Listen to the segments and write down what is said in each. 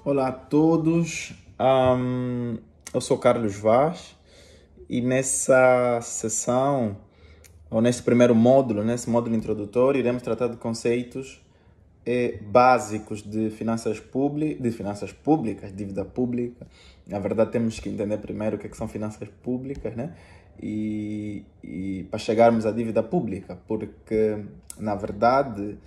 Olá a todos, eu sou Carlos Vaz e nessa sessão, ou nesse primeiro módulo, nesse módulo introdutório, iremos tratar de conceitos básicos de finanças públicas, dívida pública. Na verdade, temos que entender primeiro o que são finanças públicas, né? E para chegarmos à dívida pública, porque, na verdade,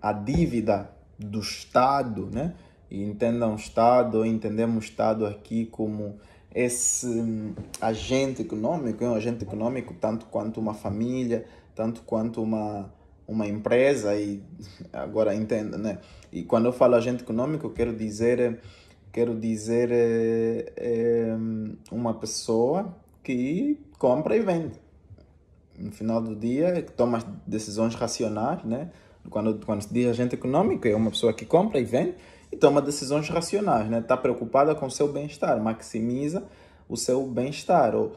a dívida do Estado, né? E entendam o Estado, ou entendemos o Estado aqui como esse agente econômico, é um agente econômico tanto quanto uma família, tanto quanto uma empresa, e agora entenda, né? E quando eu falo agente econômico, quero dizer uma pessoa que compra e vende. No final do dia, toma as decisões racionais, né? Quando se diz agente econômico, é uma pessoa que compra e vende e toma decisões racionais, né? Está preocupada com o seu bem-estar, maximiza o seu bem-estar, ou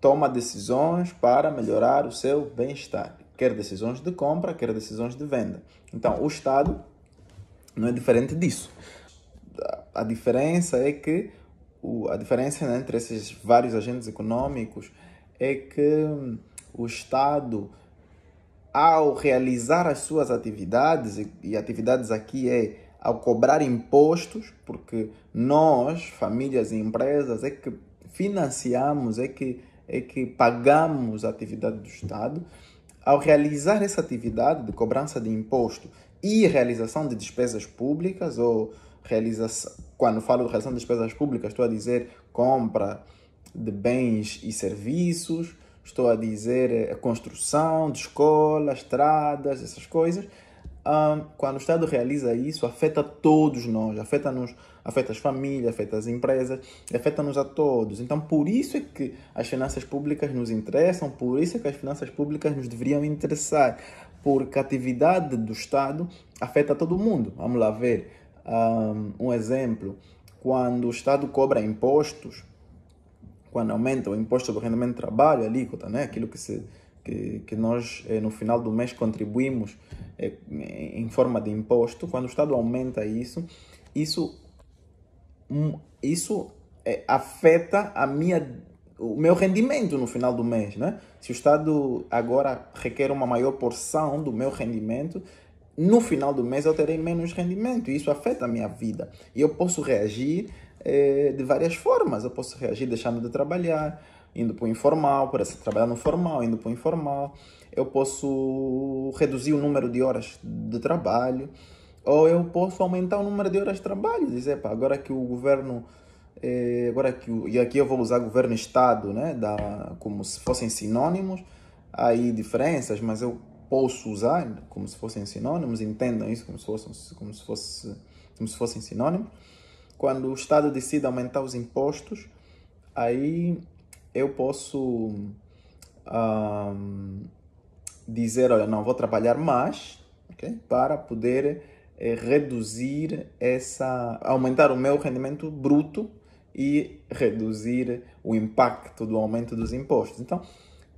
toma decisões para melhorar o seu bem-estar. Quer decisões de compra, quer decisões de venda. Então, o Estado não é diferente disso. A diferença é que a diferença, né, entre esses vários agentes econômicos é que o Estado, ao realizar as suas atividades, e atividades aqui é ao cobrar impostos, porque nós, famílias e empresas, é que financiamos, é que pagamos a atividade do Estado. Ao realizar essa atividade de cobrança de imposto e realização de despesas públicas, ou realização, quando falo de realização de despesas públicas, estou a dizer compra de bens e serviços, estou a dizer construção de escolas, estradas, essas coisas. Quando o Estado realiza isso, afeta todos nós, afeta as famílias, afeta as empresas, afeta-nos a todos. Então, por isso é que as finanças públicas nos interessam, por isso é que as finanças públicas nos deveriam interessar, porque a atividade do Estado afeta todo mundo. Vamos lá ver um exemplo. Quando o Estado cobra impostos, quando aumenta o imposto sobre o rendimento de trabalho, a alíquota, né? Aquilo que nós no final do mês contribuímos em forma de imposto, quando o Estado aumenta isso, afeta o meu rendimento no final do mês, né? Se o Estado agora requer uma maior porção do meu rendimento, no final do mês eu terei menos rendimento e isso afeta a minha vida. E eu posso reagir de várias formas. Eu posso reagir deixando de trabalhar, indo para o informal, por exemplo, trabalhar no formal, indo para o informal. Eu posso reduzir o número de horas de trabalho, ou eu posso aumentar o número de horas de trabalho. Dizer, pá, agora que o governo, e aqui eu vou usar governo e Estado, né, como se fossem sinônimos, há aí diferenças, mas eu posso usar como se fossem sinônimos, entendam isso como se fossem sinônimos. Quando o Estado decide aumentar os impostos, aí eu posso dizer, olha, não, vou trabalhar mais, okay, para poder aumentar o meu rendimento bruto e reduzir o impacto do aumento dos impostos. Então,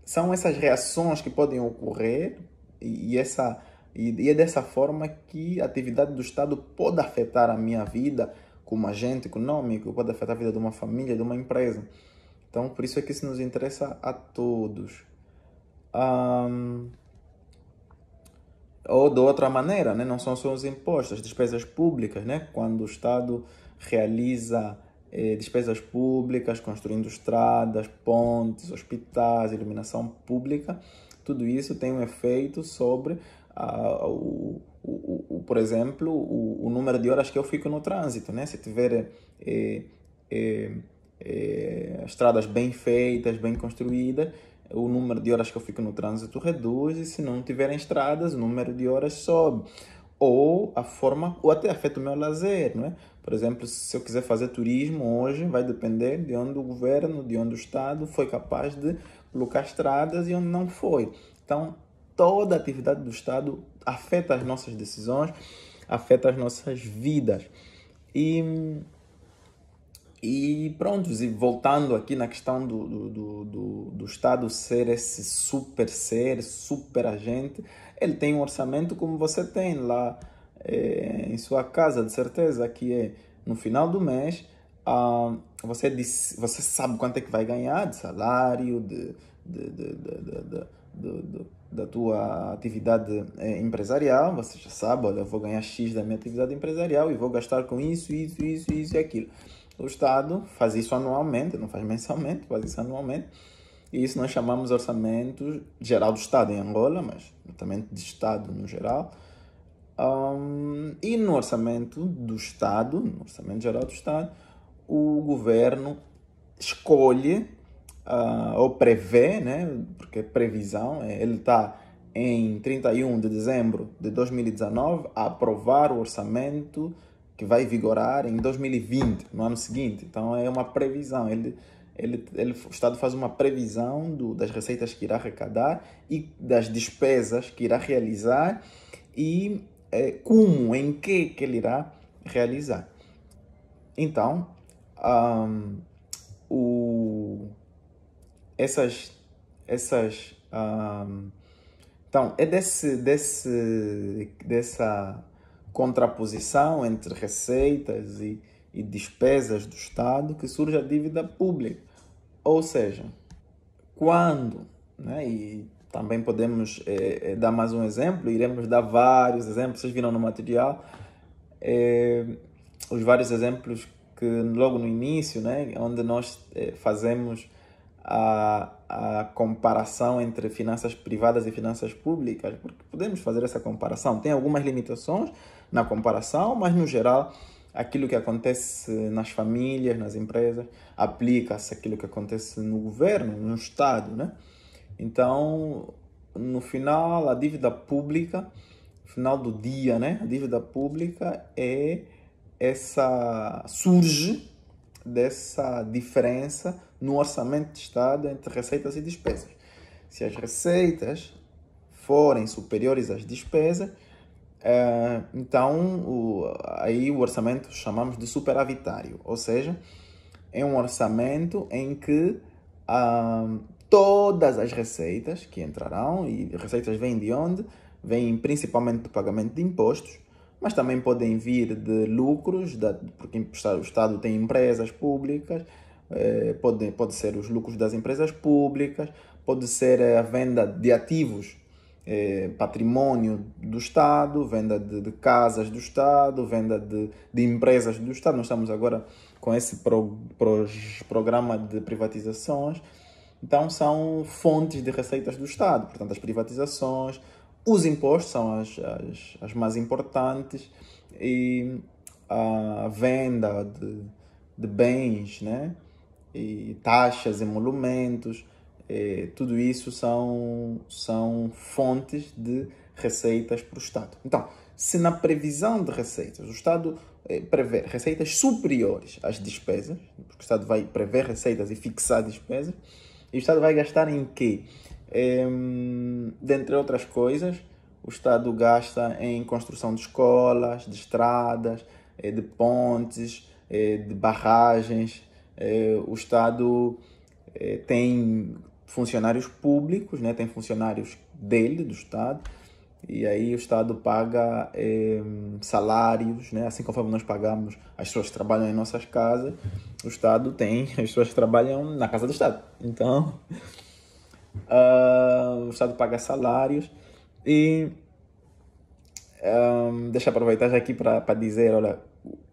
são essas reações que podem ocorrer e é dessa forma que a atividade do Estado pode afetar a minha vida como agente econômico, pode afetar a vida de uma família, de uma empresa. Então, por isso é que isso nos interessa a todos. Ou de outra maneira, né? Não são só os impostos, as despesas públicas, né? Quando o Estado realiza despesas públicas, construindo estradas, pontes, hospitais, iluminação pública, tudo isso tem um efeito sobre, por exemplo, o número de horas que eu fico no trânsito, né? Se tiver estradas bem feitas, bem construídas, o número de horas que eu fico no trânsito reduz, e se não tiverem estradas, o número de horas sobe. Ou até afeta o meu lazer, não é? Por exemplo, se eu quiser fazer turismo hoje, vai depender de onde o governo, de onde o Estado foi capaz de colocar estradas e onde não foi. Então, toda a atividade do Estado afeta as nossas decisões, afeta as nossas vidas. E pronto, e voltando aqui na questão do Estado ser esse super ser, super agente, ele tem um orçamento como você tem lá em sua casa, de certeza, que é no final do mês, você sabe quanto é que vai ganhar de salário, da tua atividade empresarial. Você já sabe, olha, eu vou ganhar X da minha atividade empresarial e vou gastar com isso e aquilo. O Estado faz isso anualmente, não faz mensalmente, faz isso anualmente. E isso nós chamamos de orçamento geral do Estado em Angola, mas orçamento de Estado no geral. E no orçamento do Estado, no orçamento geral do Estado, o governo escolhe ou prevê, né, porque é previsão, ele está em 31 de dezembro de 2019 a aprovar o orçamento que vai vigorar em 2020, no ano seguinte. Então é uma previsão, o Estado faz uma previsão das receitas que irá arrecadar e das despesas que irá realizar e como, em que ele irá realizar. Então, então é dessa contraposição entre receitas e despesas do Estado que surge a dívida pública. Ou seja, quando, né, e também podemos dar mais um exemplo, iremos dar vários exemplos, vocês viram no material, os vários exemplos que logo no início, né, onde nós fazemos a comparação entre finanças privadas e finanças públicas, porque podemos fazer essa comparação. Tem algumas limitações na comparação, mas no geral, aquilo que acontece nas famílias, nas empresas, aplica-se aquilo que acontece no governo, no Estado, né? Então, no final, a dívida pública, no final do dia, né? A dívida pública surge dessa diferença no orçamento de Estado entre receitas e despesas. Se as receitas forem superiores às despesas, então aí o orçamento chamamos de superavitário, ou seja, é um orçamento em que todas as receitas que entrarão, e receitas vêm de onde? Vêm principalmente do pagamento de impostos, mas também podem vir de lucros, porque o Estado tem empresas públicas, pode ser os lucros das empresas públicas, pode ser a venda de ativos, patrimônio do Estado, venda de casas do Estado, venda de empresas do Estado. Nós estamos agora com esse programa de privatizações. Então, são fontes de receitas do Estado. Portanto, as privatizações, os impostos são as mais importantes e a venda de bens, né? E taxas, emolumentos, tudo isso são fontes de receitas para o Estado. Então, se na previsão de receitas o Estado prevê receitas superiores às despesas, porque o Estado vai prever receitas e fixar despesas, e o Estado vai gastar em quê? Dentre outras coisas, o Estado gasta em construção de escolas, de estradas, de pontes, de barragens. O Estado tem funcionários públicos, né? Tem funcionários do Estado, e aí o Estado paga salários, né? Assim conforme nós pagamos as pessoas que trabalham em nossas casas, o Estado tem as pessoas que trabalham na casa do Estado. Então, o Estado paga salários e deixa eu aproveitar já aqui para dizer, olha,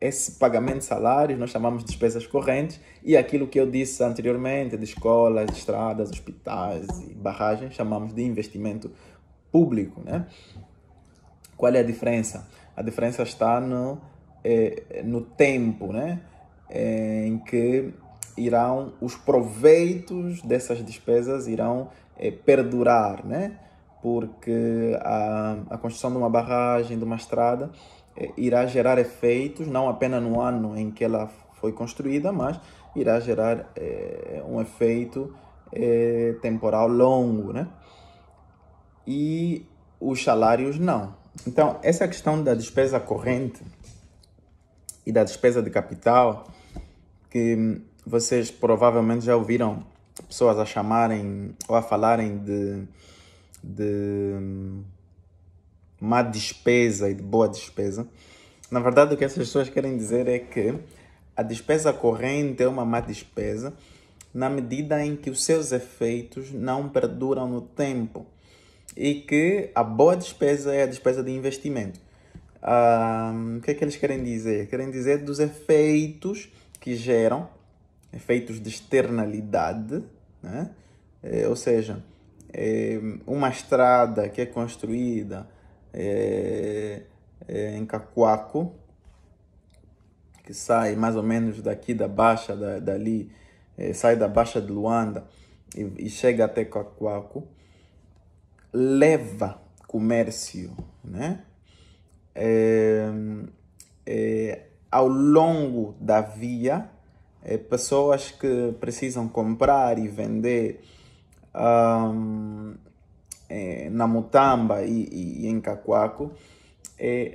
esse pagamento de salários nós chamamos de despesas correntes, e aquilo que eu disse anteriormente, de escolas, estradas, hospitais e barragens, chamamos de investimento público, né? Qual é a diferença? A diferença está no tempo, né? Em que os proveitos dessas despesas irão perdurar, né? Porque a construção de uma barragem, de uma estrada, irá gerar efeitos, não apenas no ano em que ela foi construída, mas irá gerar um efeito temporal longo, né? E os salários não. Então, essa questão da despesa corrente e da despesa de capital, que vocês provavelmente já ouviram pessoas a chamarem ou a falarem de má despesa e de boa despesa. Na verdade, o que essas pessoas querem dizer é que a despesa corrente é uma má despesa na medida em que os seus efeitos não perduram no tempo e que a boa despesa é a despesa de investimento. O que é que eles querem dizer? Querem dizer dos efeitos que geram, efeitos de externalidade, né? Ou seja, uma estrada que é construída em Cacoaco, que sai mais ou menos daqui da Baixa, dali, sai da Baixa de Luanda e chega até Cacoaco, leva comércio, né? Ao longo da via, pessoas que precisam comprar e vender na Mutamba e em Cacoaco,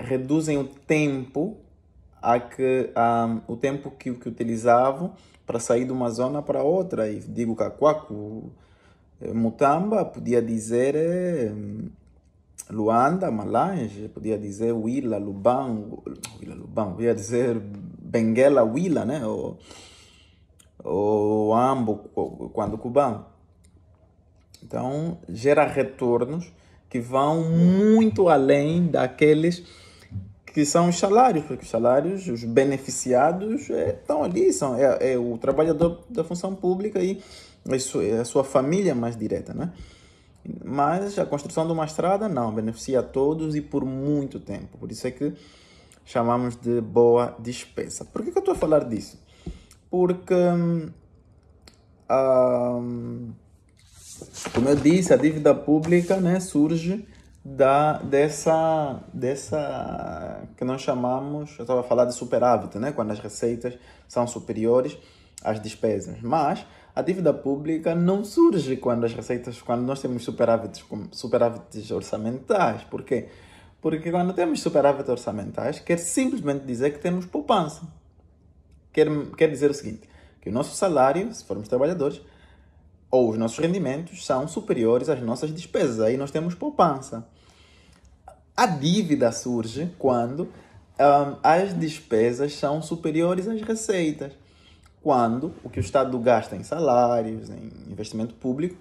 reduzem o tempo que utilizavam para sair de uma zona para outra. E digo Cacoaco, Mutamba, podia dizer Luanda, Malange, podia dizer Huila, Lubango, podia dizer Benguela, Huila, né? Ou Ambo, quando cubano. Então, gera retornos que vão muito além daqueles que são os salários, porque os salários, os beneficiados estão ali, é o trabalhador da função pública e é a sua família mais direta, né? Mas a construção de uma estrada não, beneficia a todos e por muito tempo. Por isso é que chamamos de boa despesa. Por que eu estou a falar disso? Porque, como eu disse, a dívida pública, né, surge dessa que nós chamamos, eu estava a falar de superávit, né, quando as receitas são superiores às despesas. Mas a dívida pública não surge quando nós temos superávites orçamentais. Por quê? Porque quando temos superávites orçamentais, quer simplesmente dizer que temos poupança. Quer dizer o seguinte, que o nosso salário, se formos trabalhadores, ou os nossos rendimentos são superiores às nossas despesas. Aí nós temos poupança. A dívida surge quando as despesas são superiores às receitas. Quando o que o Estado gasta em salários, em investimento público,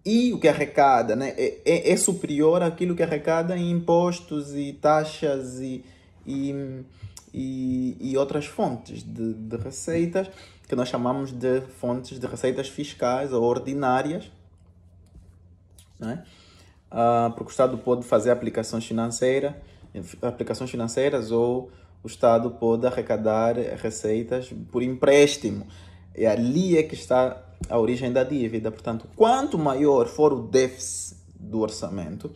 e o que arrecada, né, é superior àquilo que arrecada em impostos e taxas e outras fontes de receitas, que nós chamamos de fontes de receitas fiscais ou ordinárias, né? Porque o Estado pode fazer aplicações financeiras ou o Estado pode arrecadar receitas por empréstimo. E ali é que está a origem da dívida. Portanto, quanto maior for o déficit do orçamento,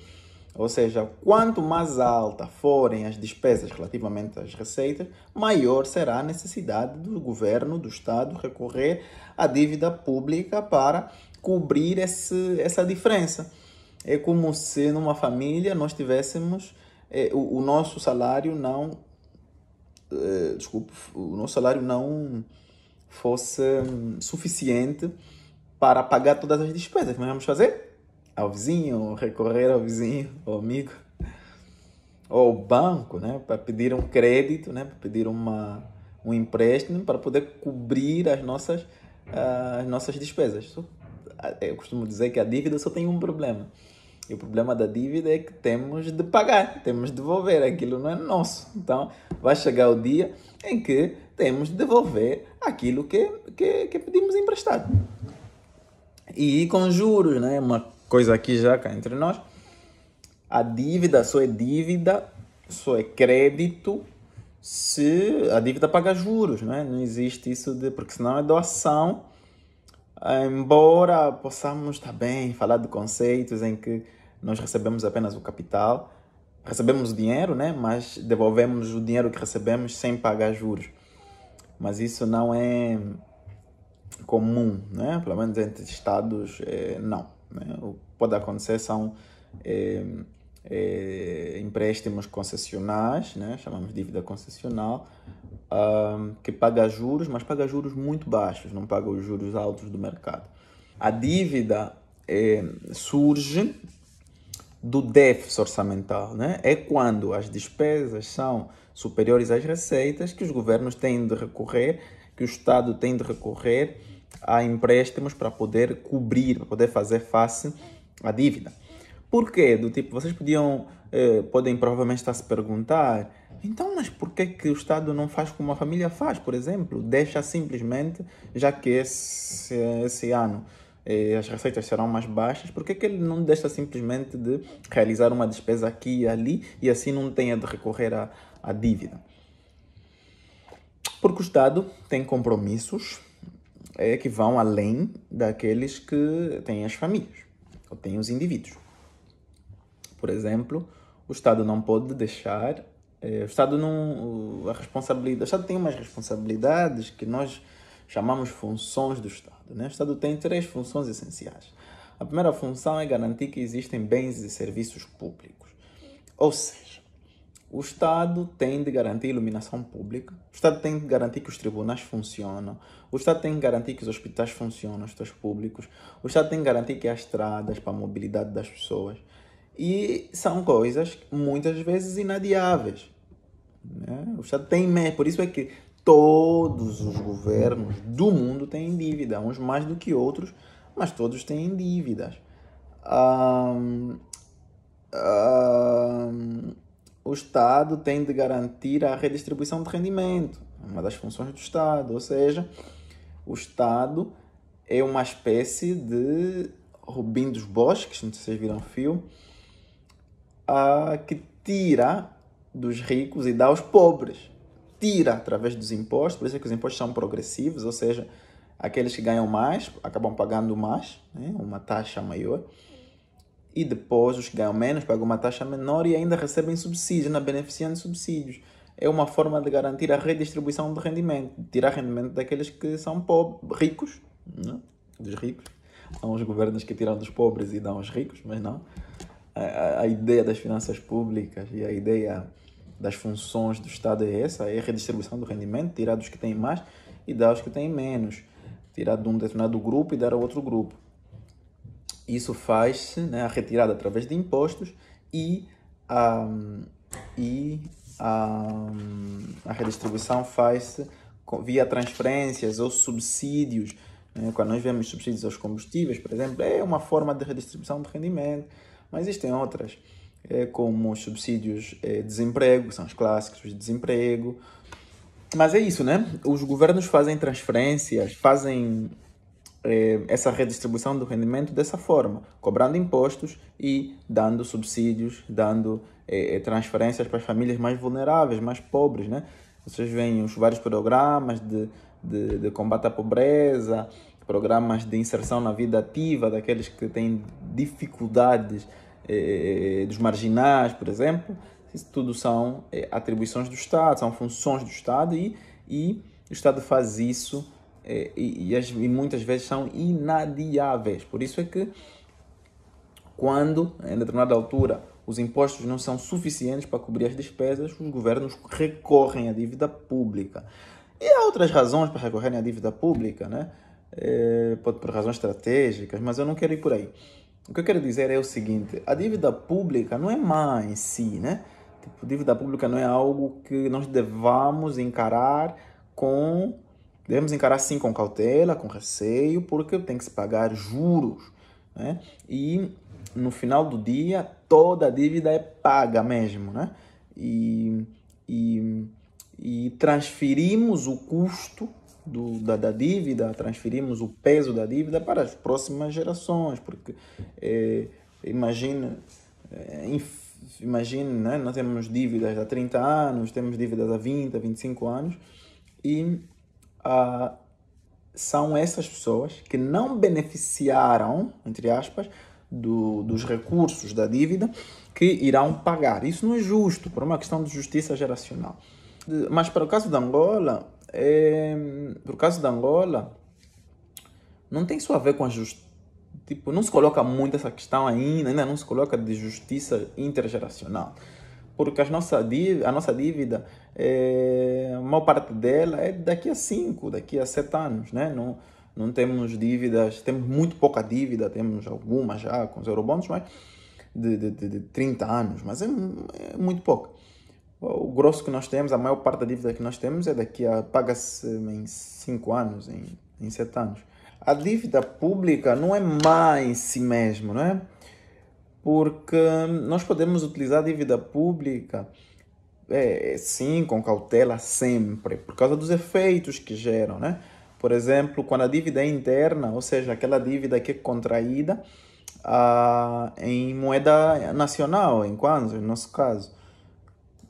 ou seja, quanto mais alta forem as despesas relativamente às receitas, maior será a necessidade do governo, do Estado, recorrer à dívida pública para cobrir essa diferença. É como se numa família nós tivéssemos o nosso salário não fosse suficiente para pagar todas as despesas. Mas vamos fazer? Ao vizinho, recorrer ao vizinho, ao amigo, ou ao banco, né? Para pedir um crédito, né? Para pedir um empréstimo para poder cobrir as nossas despesas. Eu costumo dizer que a dívida só tem um problema. E o problema da dívida é que temos de pagar, temos de devolver, aquilo não é nosso. Então, vai chegar o dia em que temos de devolver aquilo que pedimos emprestado. E com juros, né? Uma coisa aqui já cá entre nós, a dívida, só é crédito se a dívida paga juros, né? Não existe isso porque senão é doação. Embora possamos também falar de conceitos em que nós recebemos apenas o capital, recebemos o dinheiro, né? Mas devolvemos o dinheiro que recebemos sem pagar juros. Mas isso não é comum, né? Pelo menos entre estados, não. Né? O que pode acontecer são empréstimos concessionais, né? Chamamos de dívida concessional, que paga juros, mas paga juros muito baixos, não paga os juros altos do mercado. A dívida surge do déficit orçamental, né? É quando as despesas são superiores às receitas que os governos têm de recorrer, que o Estado tem de recorrer a empréstimos para poder cobrir, para poder fazer face à dívida. Por quê? Do tipo, vocês podem provavelmente estar a se perguntar, então, mas por que o Estado não faz como a família faz, por exemplo? Deixa simplesmente, já que esse ano as receitas serão mais baixas, por que ele não deixa simplesmente de realizar uma despesa aqui e ali e assim não tenha de recorrer à dívida? Porque o Estado tem compromissos que vão além daqueles que têm as famílias ou têm os indivíduos. Por exemplo, o Estado não pode deixar, o Estado tem umas responsabilidades que nós chamamos funções do Estado, né? O Estado tem 3 funções essenciais. A primeira função é garantir que existem bens e serviços públicos. Ou seja, o Estado tem de garantir iluminação pública, o Estado tem de garantir que os tribunais funcionam, o Estado tem de garantir que os hospitais funcionam, os hospitais públicos, o Estado tem de garantir que há estradas para a mobilidade das pessoas. E são coisas, muitas vezes, inadiáveis, né? O Estado tem mesmo, por isso é que todos os governos do mundo têm dívida, uns mais do que outros, mas todos têm dívidas. O Estado tem de garantir a redistribuição de rendimento, uma das funções do Estado, ou seja, o Estado é uma espécie de Robin dos Bosques, não sei se vocês viram o filme, que tira dos ricos e dá aos pobres. Tira através dos impostos, por isso é que os impostos são progressivos, ou seja, aqueles que ganham mais acabam pagando mais, né, uma taxa maior, e depois os que ganham menos pagam uma taxa menor e ainda recebem subsídios, ainda beneficiam de subsídios. É uma forma de garantir a redistribuição de rendimento, tirar rendimento daqueles que são ricos, né, dos ricos. São os governos que tiram dos pobres e dão aos ricos, mas não. A ideia das finanças públicas e a ideia das funções do Estado é essa, é a redistribuição do rendimento, tirar dos que têm mais e dar aos que têm menos, tirar de um determinado grupo e dar a outro grupo. Isso faz-se, né, a retirada através de impostos e a redistribuição faz-se via transferências ou subsídios, né? Quando nós vemos subsídios aos combustíveis, por exemplo, é uma forma de redistribuição de rendimento, mas existem outras, como os subsídios de desemprego, que são os clássicos de desemprego. Mas é isso, né? Os governos fazem transferências, fazem essa redistribuição do rendimento dessa forma, cobrando impostos e dando subsídios, dando transferências para as famílias mais vulneráveis, mais pobres, né? Vocês veem os vários programas de combate à pobreza, programas de inserção na vida ativa daqueles que têm dificuldades, dos marginais, por exemplo. Isso tudo são atribuições do Estado, são funções do Estado e o Estado faz isso e muitas vezes são inadiáveis. Por isso é que quando, em determinada altura, os impostos não são suficientes para cobrir as despesas, os governos recorrem à dívida pública. E há outras razões para recorrerem à dívida pública, né? Pode por razões estratégicas, mas eu não quero ir por aí. O que eu quero dizer é o seguinte: a dívida pública não é má em si, né? Tipo, dívida pública não é algo que nós devemos encarar sim com cautela, com receio, porque tem que se pagar juros, né? E no final do dia, toda a dívida é paga mesmo, né? E transferimos o custo da dívida, transferimos o peso da dívida para as próximas gerações, porque imagine, né? Nós temos dívidas há 30 anos, temos dívidas há 20, 25 anos, e são essas pessoas que não beneficiaram, entre aspas, dos recursos da dívida que irão pagar. Isso não é justo, por uma questão de justiça geracional. Mas para o caso da Angola, não tem só a ver com a justiça. Tipo, não se coloca muito essa questão ainda não se coloca de justiça intergeracional. Porque a nossa dívida, a maior parte dela é daqui a 5, daqui a 7 anos, né? não temos dívidas, temos muito pouca dívida, temos algumas já com os eurobonds, mas de 30 anos, mas é muito pouco. O grosso que nós temos, a maior parte da dívida que nós temos é paga-se em 5 anos, em 7 anos. A dívida pública não é má em si mesmo, não é? Porque nós podemos utilizar a dívida pública, sim, com cautela sempre, por causa dos efeitos que geram, né? Por exemplo, quando a dívida é interna, ou seja, aquela dívida que é contraída em moeda nacional, em kwanza, no nosso caso.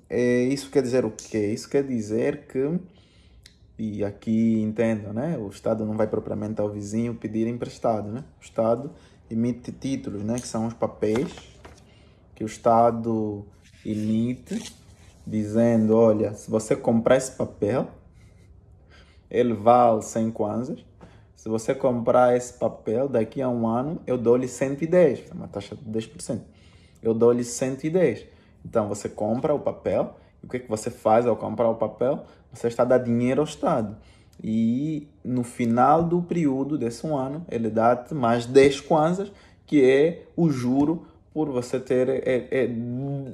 Isso quer dizer o quê? Isso quer dizer que, e aqui entendo, né? O Estado não vai propriamente ao vizinho pedir emprestado, né? O Estado emite títulos, né? Que são os papéis que o Estado emite, dizendo, olha, se você comprar esse papel, ele vale 100 kwanzas. Se você comprar esse papel, daqui a um ano, eu dou-lhe 110, uma taxa de 10%. Eu dou-lhe 110. Então, você compra o papel, e o que você faz ao comprar o papel? Você está dando dinheiro ao Estado. E no final do período desse um ano, ele dá-te mais 10 kwanzas, que é o juro por você ter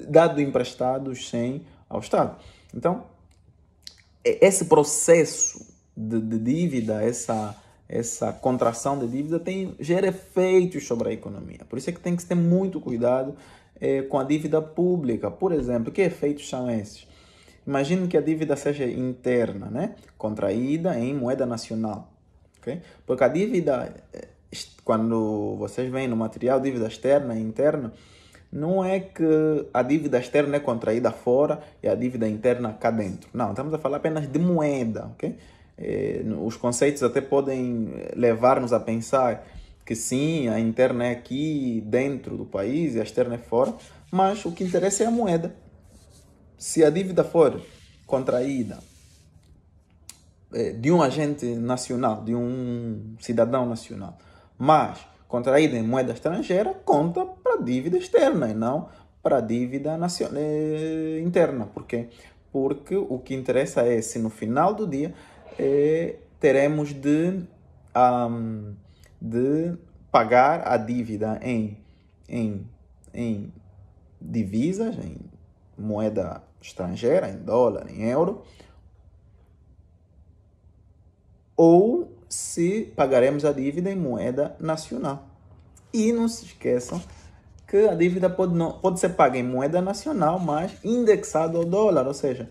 dado emprestados 100 ao Estado. Então, esse processo de dívida, essa contração de dívida gera efeitos sobre a economia. Por isso é que tem que ter muito cuidado com a dívida pública. Por exemplo, que efeitos são esses? Imagine que a dívida seja interna, né? Contraída em moeda nacional. Okay? Porque a dívida, quando vocês veem no material, dívida externa e interna, não é que a dívida externa é contraída fora e a dívida interna cá dentro. Não, estamos a falar apenas de moeda, ok? Os conceitos até podem levar-nos a pensar que sim, a interna é aqui dentro do país e a externa é fora, mas o que interessa é a moeda. Se a dívida for contraída de um agente nacional, de um cidadão nacional, mas contraída em moeda estrangeira, conta para a dívida externa e não para a dívida interna. Por quê? Porque o que interessa é se no final do dia teremos de pagar a dívida em divisas, em moeda estrangeira, em dólar, em euro, ou se pagaremos a dívida em moeda nacional. E não se esqueçam que a dívida pode ser paga em moeda nacional, mas indexado ao dólar, ou seja,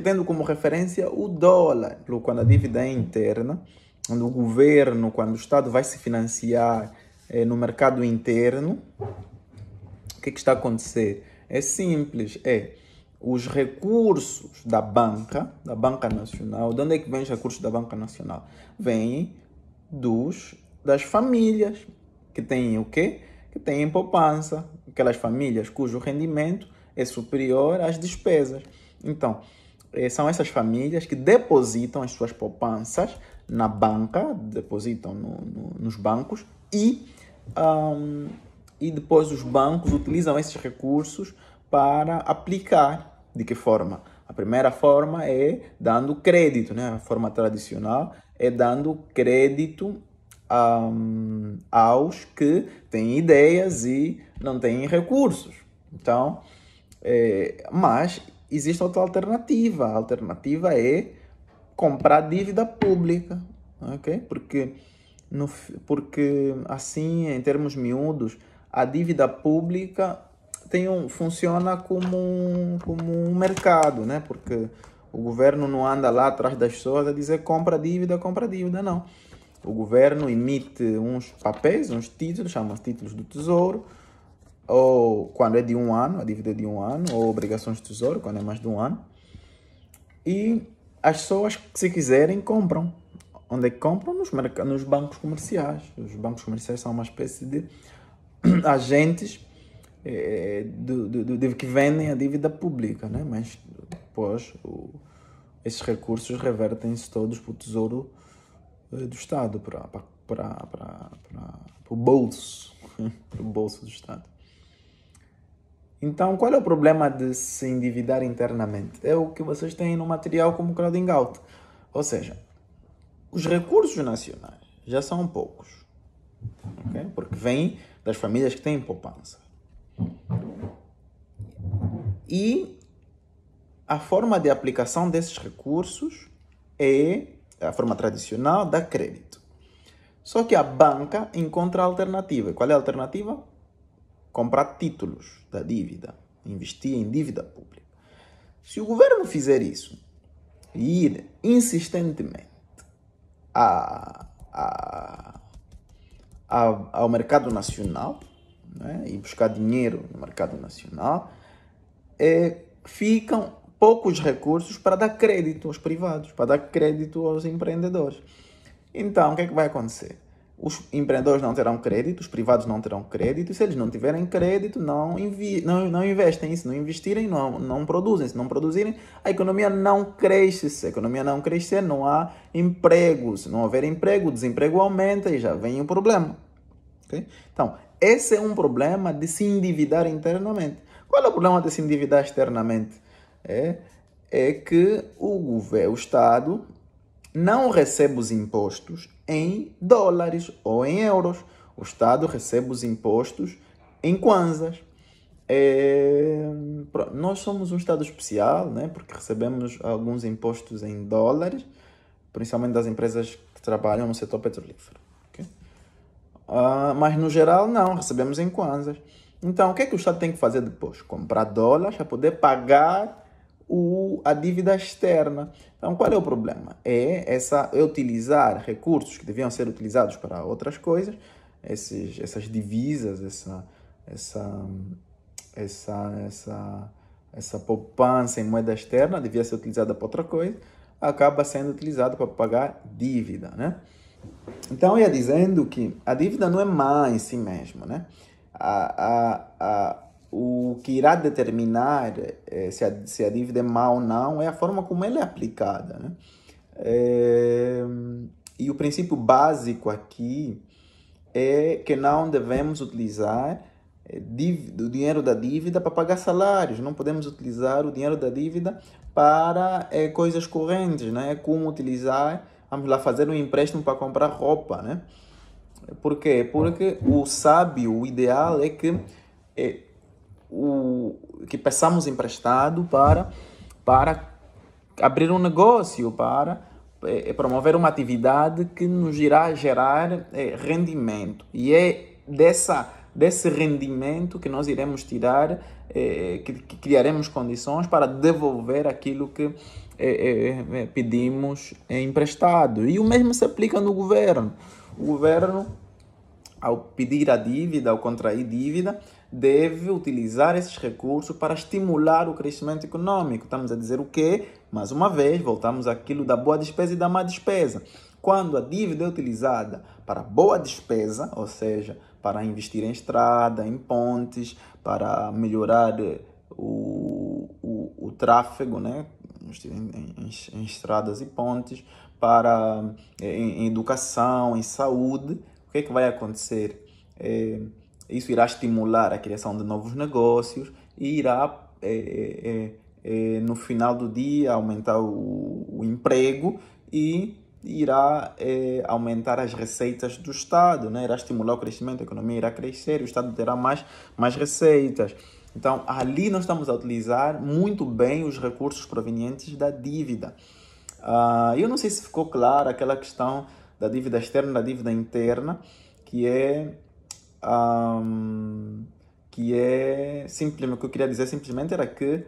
tendo como referência o dólar. Quando a dívida é interna, quando o governo, quando o Estado vai se financiar no mercado interno, o que está a acontecer? É simples, os recursos da banca nacional. De onde é que vêm os recursos da banca nacional? Vêm das famílias que têm o quê? Que têm poupança, aquelas famílias cujo rendimento é superior às despesas. Então, são essas famílias que depositam as suas poupanças na banca, depositam nos bancos e depois os bancos utilizam esses recursos para aplicar. De que forma? A primeira forma é dando crédito, né? A forma tradicional é dando crédito aos que têm ideias e não têm recursos. Então, mas existe outra alternativa. A alternativa é comprar dívida pública, ok? Porque assim, em termos miúdos, a dívida pública funciona como um mercado, né? Porque o governo não anda lá atrás das pessoas a dizer compra dívida, não. O governo emite uns papéis, uns títulos, chamam-se títulos do Tesouro, ou quando é de um ano, a dívida é de um ano, ou obrigações do Tesouro, quando é mais de um ano. E as pessoas, que se quiserem, compram. Onde é que compram? Nos bancos comerciais. Os bancos comerciais são uma espécie de agentes que vendem a dívida pública, né? Mas depois esses recursos revertem-se todos para o Tesouro do Estado, para o bolso, para o bolso do Estado. Então, qual é o problema de se endividar internamente? É o que vocês têm no material como crowding out. Ou seja, os recursos nacionais já são poucos, okay? Porque vêm das famílias que têm poupança. E a forma de aplicação desses recursos é a forma tradicional, da crédito. Só que a banca encontra a alternativa. Qual é a alternativa? Comprar títulos da dívida, investir em dívida pública. Se o governo fizer isso e ir insistentemente ao mercado nacional, né, e buscar dinheiro no mercado nacional, ficam poucos recursos para dar crédito aos privados, para dar crédito aos empreendedores. Então, o que é que vai acontecer? Os empreendedores não terão crédito, os privados não terão crédito, e se eles não tiverem crédito, não investem. Se não investirem, não produzem. Se não produzirem, a economia não cresce. Se a economia não crescer, não há emprego. Se não houver emprego, o desemprego aumenta e já vem o problema. Okay? Então, esse é um problema de se endividar internamente. Qual é o problema de se endividar externamente? É que o Estado não recebe os impostos em dólares ou em euros. O Estado recebe os impostos em kwanzas. Nós somos um Estado especial, né? Porque recebemos alguns impostos em dólares, principalmente das empresas que trabalham no setor petrolífero. Okay? Mas no geral não, recebemos em kwanzas. Então o que é que o Estado tem que fazer depois? Comprar dólares para poder pagar a dívida externa. Então, qual é o problema? É utilizar recursos que deviam ser utilizados para outras coisas, essas divisas, essa poupança em moeda externa devia ser utilizada para outra coisa, acaba sendo utilizada para pagar dívida, né? Então, eu ia dizendo que a dívida não é má em si mesma, né? O que irá determinar se a dívida é má ou não é a forma como ela é aplicada, né? E o princípio básico aqui é que não devemos utilizar o dinheiro da dívida para pagar salários. Não podemos utilizar o dinheiro da dívida para coisas correntes, né? É como utilizar, vamos lá, fazer um empréstimo para comprar roupa, né? Por quê? Porque o sábio, o ideal é que peçamos emprestado para abrir um negócio, para promover uma atividade que nos irá gerar rendimento. E é desse rendimento que nós iremos tirar, que criaremos condições para devolver aquilo que pedimos emprestado. E o mesmo se aplica no governo. O governo, ao pedir a dívida, ao contrair dívida, deve utilizar esses recursos para estimular o crescimento econômico. Estamos a dizer o quê? Mais uma vez, voltamos àquilo da boa despesa e da má despesa. Quando a dívida é utilizada para boa despesa, ou seja, para investir em estrada, em pontes, para melhorar o tráfego, né? Em estradas e pontes, em educação, em saúde, o que é que vai acontecer? Isso irá estimular a criação de novos negócios e irá, no final do dia, aumentar o emprego e irá aumentar as receitas do Estado, né? Irá estimular o crescimento, a economia irá crescer, o Estado terá mais receitas. Então, ali nós estamos a utilizar muito bem os recursos provenientes da dívida. Eu não sei se ficou claro aquela questão da dívida externa e da dívida interna, que é simplesmente, o que eu queria dizer simplesmente era que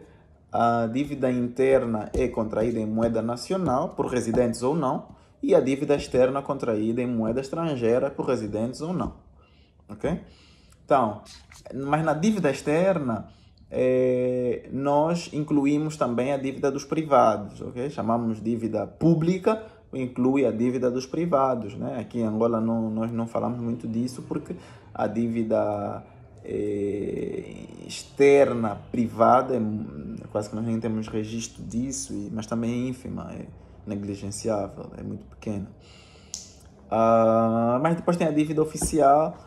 a dívida interna é contraída em moeda nacional, por residentes ou não, e a dívida externa contraída em moeda estrangeira, por residentes ou não. Ok? Então, mas na dívida externa, nós incluímos também a dívida dos privados, ok? Chamamos dívida pública, inclui a dívida dos privados, né? Aqui em Angola nós não falamos muito disso porque a dívida externa, privada, quase que nós nem temos registro disso, mas também é ínfima, é negligenciável, é muito pequena. Mas depois tem a dívida oficial,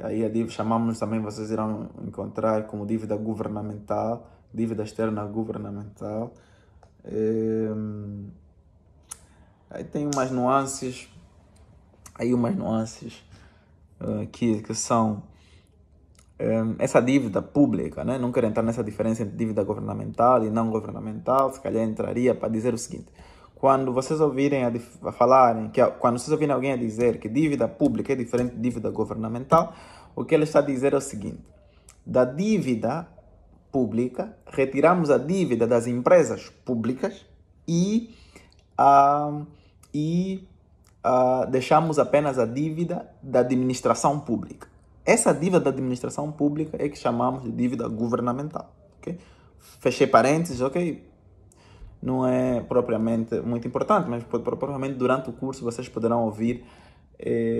aí a dívida chamamos também, vocês irão encontrar como dívida governamental, dívida externa governamental. Aí tem umas nuances, que são essa dívida pública, né? Não quero entrar nessa diferença entre dívida governamental e não governamental, se calhar entraria para dizer o seguinte: quando vocês ouvirem a falarem, quando vocês ouvirem alguém a dizer que dívida pública é diferente de dívida governamental, o que ele está a dizer é o seguinte: da dívida pública, retiramos a dívida das empresas públicas e, ah, e deixamos apenas a dívida da administração pública. Essa dívida da administração pública é que chamamos de dívida governamental. Okay? Fechei parênteses, ok? Não é propriamente muito importante, mas provavelmente durante o curso vocês poderão ouvir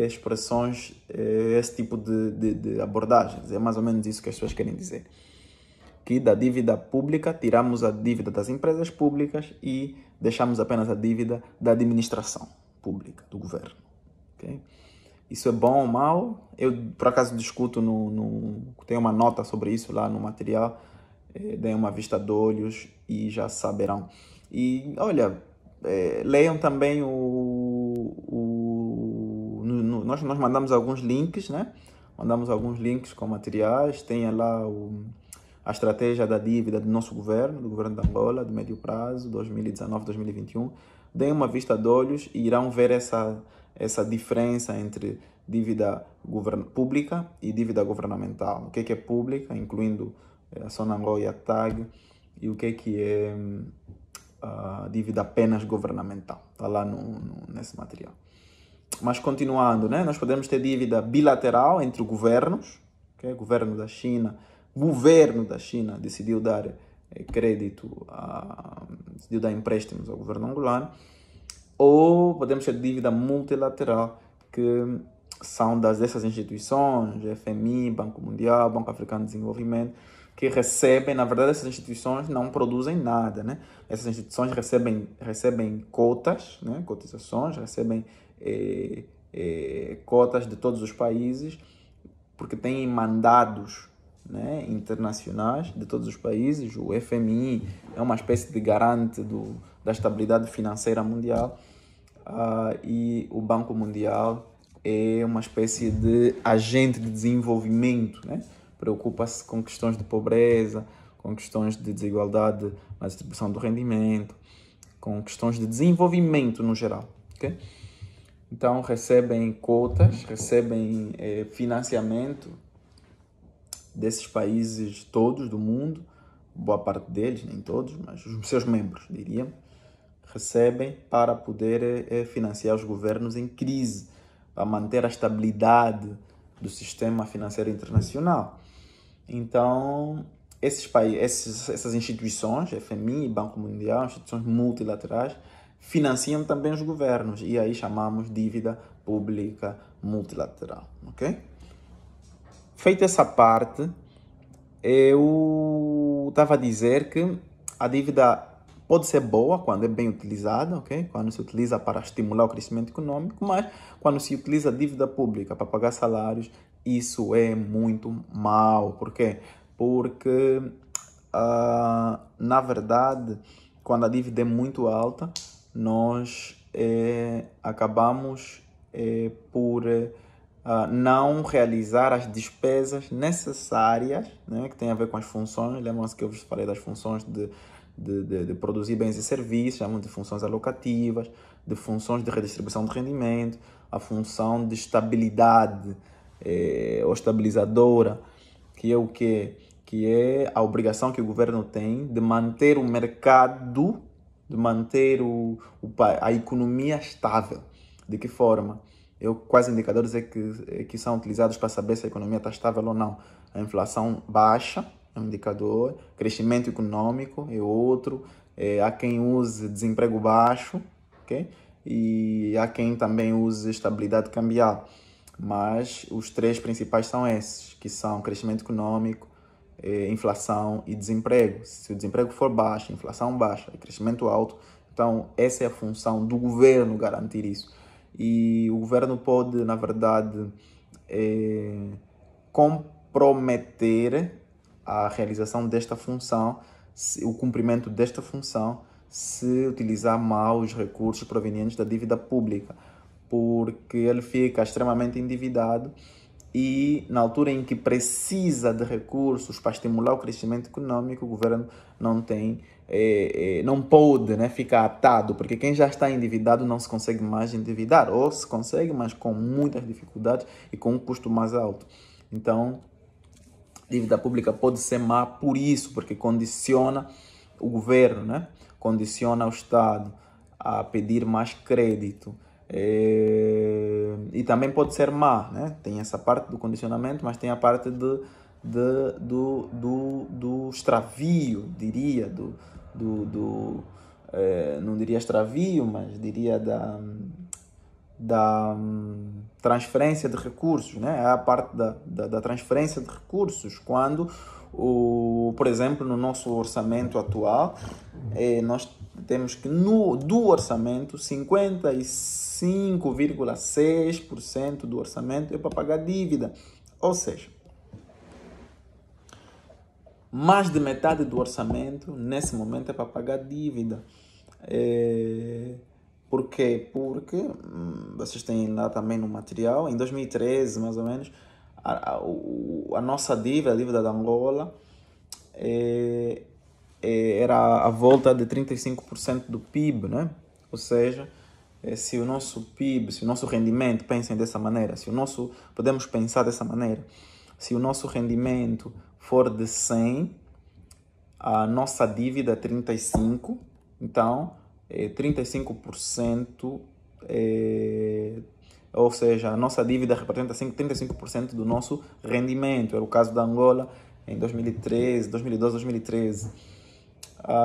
expressões, esse tipo de abordagens. É mais ou menos isso que as pessoas querem dizer. Que da dívida pública tiramos a dívida das empresas públicas e deixamos apenas a dívida da administração pública, do governo. Okay? Isso é bom ou mau? Eu, por acaso, discuto, tenho uma nota sobre isso lá no material, deem uma vista de olhos e já saberão. E, olha, leiam também nós mandamos alguns links, né? Mandamos alguns links com materiais, tem lá a estratégia da dívida do nosso governo, do governo de Angola, de médio prazo, 2019-2021. Deem uma vista de olhos e irão ver essa diferença entre dívida pública e dívida governamental. O que é pública, incluindo a Sonangol e a TAG, e o que é a dívida apenas governamental. Está lá nesse material. Mas continuando, né? Nós podemos ter dívida bilateral entre governos, okay? O governo da China decidiu dar decidiu dar empréstimos ao governo angolano, ou podemos ter dívida multilateral, que são dessas instituições, FMI, Banco Mundial, Banco Africano de Desenvolvimento, que recebem, na verdade, essas instituições não produzem nada, né? Essas instituições recebem cotas, né? Cotizações, recebem cotas de todos os países, porque têm mandados, né, internacionais de todos os países. O FMI é uma espécie de garante da estabilidade financeira mundial, e o Banco Mundial é uma espécie de agente de desenvolvimento, né? Preocupa-se com questões de pobreza, com questões de desigualdade na distribuição do rendimento, com questões de desenvolvimento no geral. Okay? Então recebem cotas, recebem financiamento desses países todos do mundo, boa parte deles, nem todos, mas os seus membros, diríamos, recebem para poder financiar os governos em crise, para manter a estabilidade do sistema financeiro internacional. Então, essas instituições, FMI, Banco Mundial, instituições multilaterais, financiam também os governos, e aí chamamos dívida pública multilateral, ok? Feita essa parte, eu estava a dizer que a dívida pode ser boa quando é bem utilizada, ok? Quando se utiliza para estimular o crescimento econômico, mas quando se utiliza a dívida pública para pagar salários, isso é muito mal. Por quê? Porque, na verdade, quando a dívida é muito alta, nós acabamos por não realizar as despesas necessárias, né, que tem a ver com as funções. Lembram-se que eu vos falei das funções de produzir bens e serviços, chamamos de funções alocativas, de funções de redistribuição de rendimento, a função de estabilidade ou estabilizadora, que é o quê? Que é a obrigação que o governo tem de manter o mercado, de manter a economia estável. De que forma? Quais indicadores que são utilizados para saber se a economia está estável ou não? A inflação baixa é um indicador, crescimento econômico é outro, há quem use desemprego baixo, okay? E há quem também use estabilidade cambial. Mas os três principais são esses, que são crescimento econômico, inflação e desemprego. Se o desemprego for baixo, inflação baixa e crescimento alto, então essa é a função do governo, garantir isso. E o governo pode, na verdade, comprometer a realização desta função, o cumprimento desta função, se utilizar mal os recursos provenientes da dívida pública, porque ele fica extremamente endividado e na altura em que precisa de recursos para estimular o crescimento econômico, o governo não tem, não pode, né, ficar atado, porque quem já está endividado não se consegue mais endividar, ou se consegue, mas com muitas dificuldades e com um custo mais alto. Então, dívida pública pode ser má por isso, porque condiciona o governo, né? Condiciona o Estado a pedir mais crédito. E também pode ser má, né? Tem essa parte do condicionamento, mas tem a parte do extravio, diria, não diria extravio, mas diria da transferência de recursos, né? É a parte da transferência de recursos, quando, por exemplo, no nosso orçamento atual, nós temos que do orçamento, 55,6% do orçamento é para pagar dívida. Ou seja, mais de metade do orçamento, nesse momento, é para pagar dívida. Por quê? Porque, vocês têm lá também no material, em 2013, mais ou menos, a nossa dívida, a dívida da Angola, era a volta de 35% do PIB, né? Ou seja, se o nosso PIB, se o nosso rendimento, pensem dessa maneira, podemos pensar dessa maneira, se o nosso rendimento for de 100, a nossa dívida é 35, então 35%, ou seja, a nossa dívida representa 35% do nosso rendimento. Era o caso da Angola em 2013, 2012, 2013.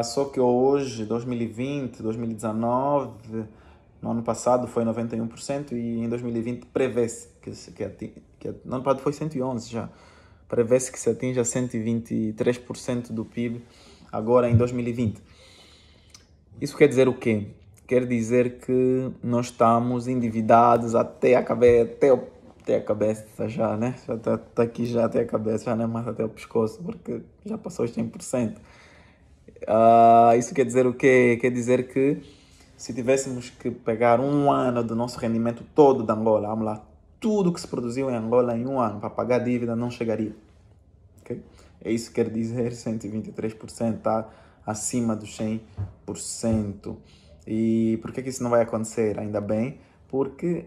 Só que hoje, 2020, 2019, no ano passado foi 91% e em 2020 prevê-se no ano passado foi 111 já. Prevê-se que se atinja 123% do PIB agora em 2020. Isso quer dizer o quê? Quer dizer que nós estamos endividados até a cabeça já, né? Já está aqui já até a cabeça, já não é mais até o pescoço, porque já passou os 100%. Isso quer dizer o quê? Quer dizer que se tivéssemos que pegar um ano do nosso rendimento todo da Angola, vamos lá, tudo que se produziu em Angola em um ano para pagar a dívida não chegaria. Okay? Isso quer dizer 123%, está acima dos 100%. E por que isso não vai acontecer? Ainda bem, porque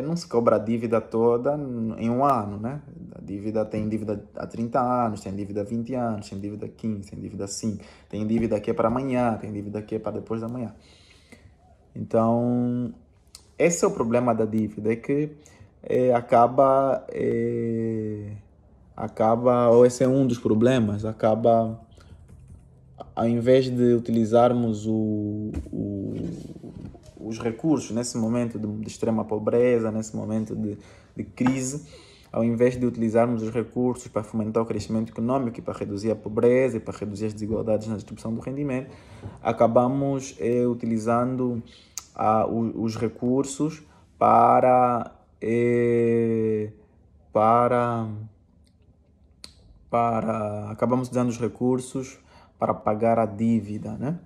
não se cobra a dívida toda em um ano, né? A dívida tem dívida há 30 anos, tem dívida há 20 anos, tem dívida há 15, tem dívida há 5, tem dívida que é para amanhã, tem dívida que é para depois da manhã. Então, esse é o problema da dívida, é que ou esse é um dos problemas, acaba, ao invés de utilizarmos os recursos nesse momento de extrema pobreza, nesse momento de crise, ao invés de utilizarmos os recursos para fomentar o crescimento econômico e para reduzir a pobreza e para reduzir as desigualdades na distribuição do rendimento, acabamos utilizando os recursos acabamos usando os recursos para pagar a dívida, né?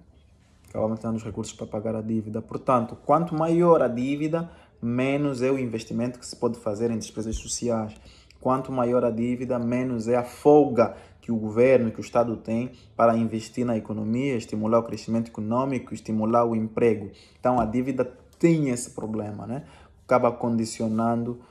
Acabamos usando os recursos para pagar a dívida. Portanto, quanto maior a dívida, menos é o investimento que se pode fazer em despesas sociais. Quanto maior a dívida, menos é a folga que o governo, que o Estado tem para investir na economia, estimular o crescimento econômico, estimular o emprego. Então, a dívida tem esse problema, né? Acaba condicionando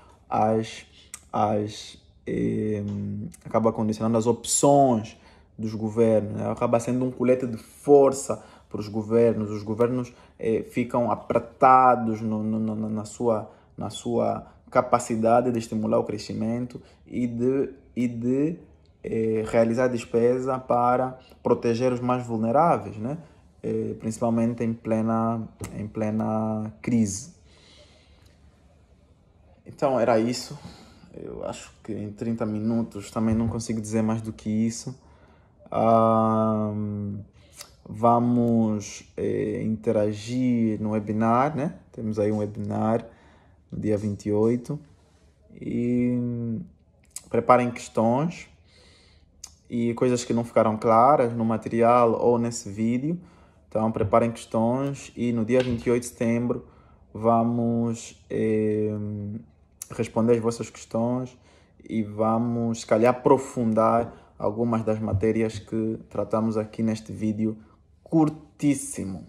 acaba condicionando as opções dos governos, né? Acaba sendo um colete de força para os governos ficam apertados na sua capacidade de estimular o crescimento e de realizar despesa para proteger os mais vulneráveis, né? Principalmente em plena crise. Então era isso. Eu acho que em 30 minutos também não consigo dizer mais do que isso. Vamos interagir no webinar, né? Temos aí um webinar no dia 28. E preparem questões e coisas que não ficaram claras no material ou nesse vídeo. Então preparem questões e no dia 28 de setembro vamos responder as vossas questões e vamos, se calhar, aprofundar algumas das matérias que tratamos aqui neste vídeo curtíssimo.